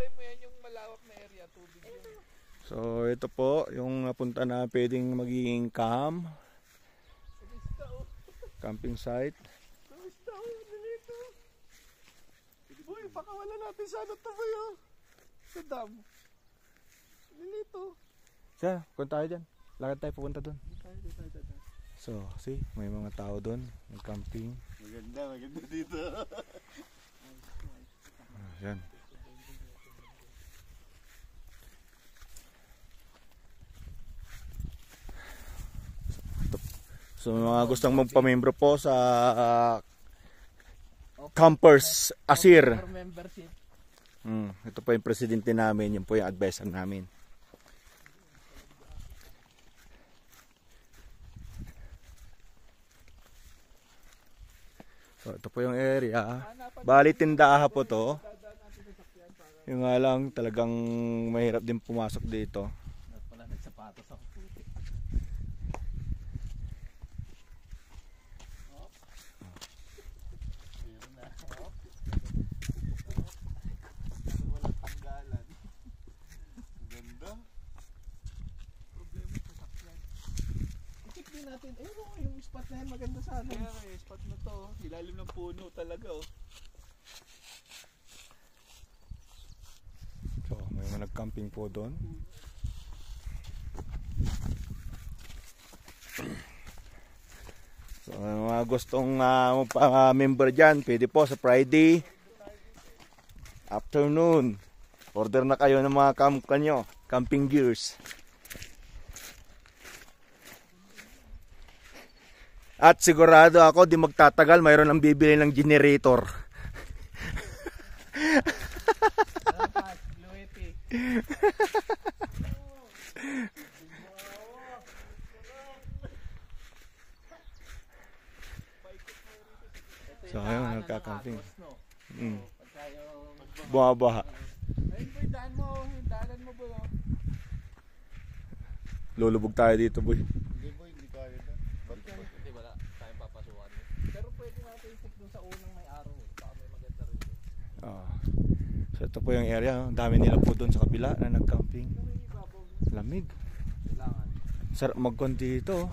Antay mo yan yung malawak na area, tubig yun. So ito po yung napunta na pwedeng magiging camp. Camping site. Uy, baka wala natin sa ano to boy oh. Sa dam. Nilito. Siya, punta tayo dyan. Lakad tayo pupunta doon. So, see, may mga tao doon. Nag-camping. Maganda dito. Yan. So, mga gustong magpamembro po sa Campers Asir. Ito po yung presidente namin, yun po yung advisor namin. So ito po yung area. Bali tindahan po to. Yung nga lang talagang mahirap din pumasok dito. Wala nagsapatos ako. Natin, yung spot na yan maganda sana. Kaya yung spot na to, ilalim ng puno talaga oh. So may mga nag-camping po doon. So mga gustong member dyan, pwede po sa Friday afternoon. Order na kayo ng mga camping gears. At sigurado ako di magtatagal mayroon ang bibili ng generator. So ayun, nagka-camping. Bumabaha. Ayun boy, daanan mo boy oh. Lulubog tayo dito boy. Hindi boy, hindi kaya na. Hindi wala, tayong papasukan. Pero pwede natin isip dun sa unang may araw eh. Baka may maganda rin doon. So ito po yung area, dami nila po doon sa kabila na nag-camping. Lamig. Sarap mag-conti dito.